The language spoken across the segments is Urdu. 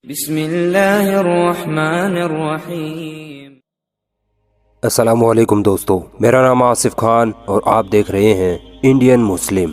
بسم اللہ الرحمن الرحیم۔ السلام علیکم دوستو، میرا نام آصف خان اور آپ دیکھ رہے ہیں انڈین مسلم۔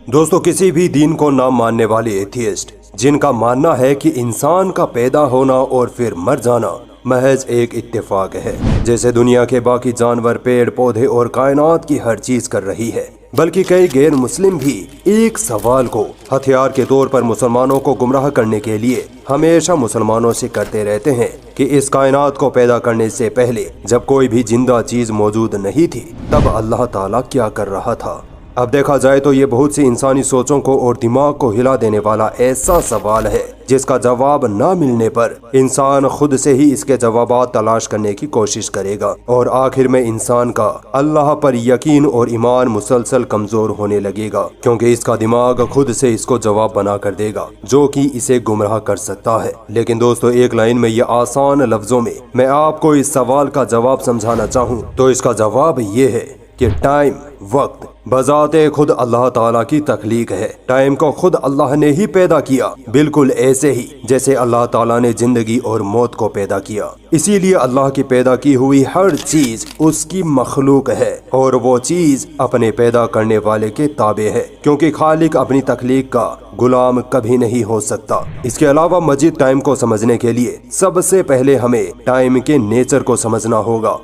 دوستو، کسی بھی دین کو نہ ماننے والے ایتھیسٹ جن کا ماننا ہے کہ انسان کا پیدا ہونا اور پھر مر جانا محض ایک اتفاق ہے، جیسے دنیا کے باقی جانور، پیڑ پودے اور کائنات کی ہر چیز کر رہی ہے، بلکہ کئی غیر مسلم بھی ایک سوال کو ہتھیار کے طور پر مسلمانوں کو گمراہ کرنے کے لیے ہمیشہ مسلمانوں سے کرتے رہتے ہیں کہ اس کائنات کو پیدا کرنے سے پہلے جب کوئی بھی زندہ چیز موجود نہیں تھی تب اللہ تعالیٰ کیا کر رہا تھا۔ اب دیکھا جائے تو یہ بہت سی انسانی سوچوں کو اور دماغ کو ہلا دینے والا ایسا سوال ہے جس کا جواب نہ ملنے پر انسان خود سے ہی اس کے جوابات تلاش کرنے کی کوشش کرے گا، اور آخر میں انسان کا اللہ پر یقین اور ایمان مسلسل کمزور ہونے لگے گا، کیونکہ اس کا دماغ خود سے اس کو جواب بنا کر دے گا جو کہ اسے گمراہ کر سکتا ہے۔ لیکن دوستو، ایک لائن میں یہ آسان لفظوں میں آپ کو اس سوال کا جواب سمجھانا چاہوں تو اس کا جواب یہ ہے کہ ٹائم، وقت بذات خود اللہ تعالیٰ کی تخلیق ہے۔ ٹائم کو خود اللہ نے ہی پیدا کیا، بالکل ایسے ہی جیسے اللہ تعالیٰ نے زندگی اور موت کو پیدا کیا۔ اسی لیے اللہ کی پیدا کی ہوئی ہر چیز اس کی مخلوق ہے، اور وہ چیز اپنے پیدا کرنے والے کے تابع ہے، کیونکہ خالق اپنی تخلیق کا غلام کبھی نہیں ہو سکتا۔ اس کے علاوہ مزید ٹائم کو سمجھنے کے لیے سب سے پہلے ہمیں ٹائم کے نیچر کو سمجھنا ہوگا۔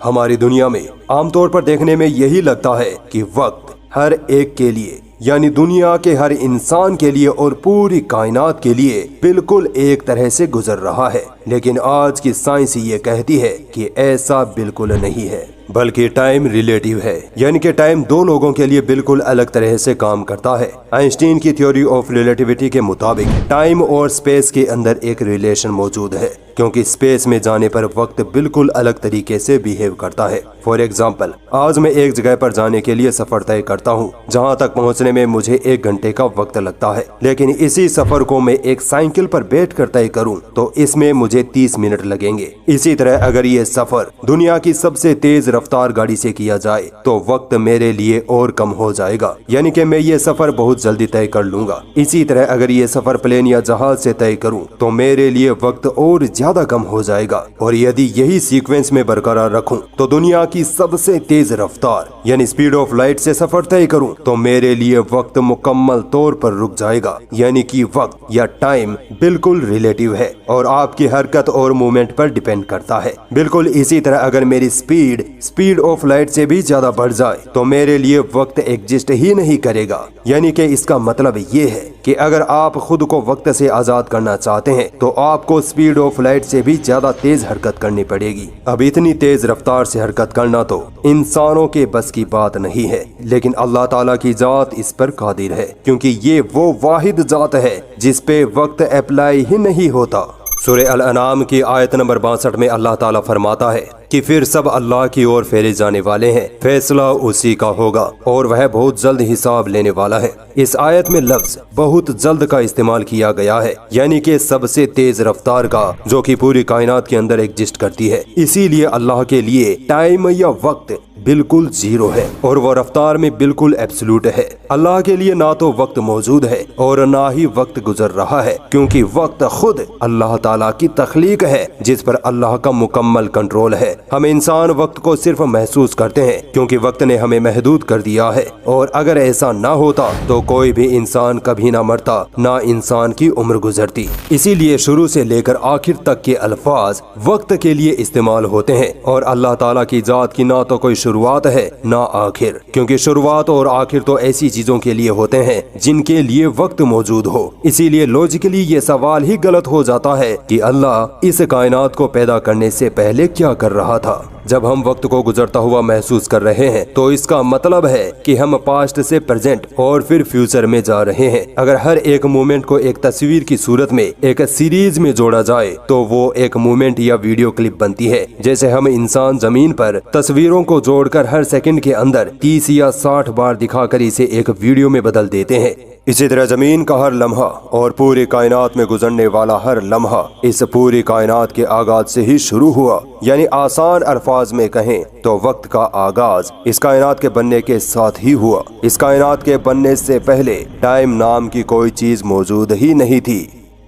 ہماری دنیا میں عام طور پر دیکھنے میں یہی لگتا ہے کہ وقت ہر ایک کے لیے، یعنی دنیا کے ہر انسان کے لیے اور پوری کائنات کے لیے بالکل ایک طرح سے گزر رہا ہے، لیکن آج کی سائنس یہ کہتی ہے کہ ایسا بالکل نہیں ہے، بلکہ ٹائم ریلیٹیو ہے، یعنی کہ ٹائم دو لوگوں کے لیے بالکل الگ طرح سے کام کرتا ہے۔ آئنسٹین کی تھیوری آف ریلیٹیوٹی کے مطابق ٹائم اور سپیس کے اندر ایک ریلیشن موجود ہے، کیونکہ سپیس میں جانے پر وقت بالکل الگ طریقے سے بیہیو کرتا ہے۔ فار ایگزامپل، آج میں ایک جگہ پر جانے کے لیے سفر طے کرتا ہوں جہاں تک پہنچنے میں مجھے 1 گھنٹے کا وقت لگتا ہے، لیکن اسی سفر کو میں ایک سائیکل پر بیٹھ کر طے کروں تو اس میں مجھے 30 منٹ لگیں گے۔ اسی طرح اگر یہ سفر دنیا کی سب سے تیز رفتار گاڑی سے کیا جائے تو وقت میرے لیے اور کم ہو جائے گا، یعنی کہ میں یہ سفر بہت جلدی طے کر لوں گا۔ اسی طرح اگر یہ سفر پلین یا جہاز سے طے کروں تو میرے لیے وقت اور زیادہ کم ہو جائے گا، اور یدی یہی سیکوینس میں برقرار رکھوں تو دنیا کی سب سے تیز رفتار یعنی سپیڈ آف لائٹ سے سفر طے کروں تو میرے لیے وقت مکمل طور پر رک جائے گا، یعنی کہ وقت یا ٹائم بالکل ریلیٹیو ہے اور آپ کی حرکت اور موومنٹ پر ڈیپینڈ کرتا ہے۔ بالکل اسی طرح اگر میری سپیڈ آف لائٹ سے بھی زیادہ بڑھ جائے تو میرے لیے وقت ایگزسٹ ہی نہیں کرے گا، یعنی کہ اس کا مطلب یہ ہے کہ اگر آپ خود کو وقت سے آزاد کرنا چاہتے ہیں تو آپ کو سپیڈ آف لائٹ سے بھی زیادہ تیز حرکت کرنی پڑے گی۔ اب اتنی تیز رفتار سے حرکت کرنا تو انسانوں کے بس کی بات نہیں ہے، لیکن اللہ تعالیٰ کی ذات اس پر قادر ہے، کیونکہ یہ وہ واحد ذات ہے جس پہ وقت اپلائی ہی نہیں ہوتا۔ سورہ الانعام کی آیت نمبر 62 میں اللہ تعالیٰ فرماتا ہے کہ پھر سب اللہ کی اور پھیرے جانے والے ہیں، فیصلہ اسی کا ہوگا اور وہ بہت جلد حساب لینے والا ہے۔ اس آیت میں لفظ بہت جلد کا استعمال کیا گیا ہے، یعنی کہ سب سے تیز رفتار کا، جو کہ پوری کائنات کے اندر ایگزسٹ کرتی ہے۔ اسی لیے اللہ کے لیے ٹائم یا وقت بالکل زیرو ہے اور وہ رفتار میں بالکل ایبسلوٹ ہے۔ اللہ کے لیے نہ تو وقت موجود ہے اور نہ ہی وقت گزر رہا ہے، کیونکہ وقت خود اللہ تعالیٰ کی تخلیق ہے جس پر اللہ کا مکمل کنٹرول ہے۔ ہم انسان وقت کو صرف محسوس کرتے ہیں کیونکہ وقت نے ہمیں محدود کر دیا ہے، اور اگر ایسا نہ ہوتا تو کوئی بھی انسان کبھی نہ مرتا، نہ انسان کی عمر گزرتی۔ اسی لیے شروع سے لے کر آخر تک کے الفاظ وقت کے لیے استعمال ہوتے ہیں، اور اللہ تعالیٰ کی ذات کی نہ تو کوئی شروعات ہے نہ آخر، کیونکہ شروعات اور آخر تو ایسی چیزوں کے لیے ہوتے ہیں جن کے لیے وقت موجود ہو۔ اسی لیے لاجیکلی یہ سوال ہی غلط ہو جاتا ہے کہ اللہ اس کائنات کو پیدا کرنے سے پہلے کیا کر رہا تھا۔ جب ہم وقت کو گزرتا ہوا محسوس کر رہے ہیں تو اس کا مطلب ہے کہ ہم پاسٹ سے پریزنٹ اور پھر فیوچر میں جا رہے ہیں۔ اگر ہر ایک مومنٹ کو ایک تصویر کی صورت میں ایک سیریز میں جوڑا جائے تو وہ ایک مومنٹ یا ویڈیو کلپ بنتی ہے، جیسے ہم انسان زمین پر تصویروں کو جوڑ کر ہر سیکنڈ کے اندر 30 یا 60 بار دکھا کر اسے ایک ویڈیو میں بدل دیتے ہیں۔ اسی طرح زمین کا ہر لمحہ اور پوری کائنات میں گزرنے والا ہر لمحہ اس پوری کائنات کے آغاز سے ہی شروع ہوا، یعنی آسان الفاظ میں کہیں تو وقت کا آغاز اس کائنات کے بننے کے ساتھ ہی ہوا۔ اس کائنات کے بننے سے پہلے ٹائم نام کی کوئی چیز موجود ہی نہیں تھی۔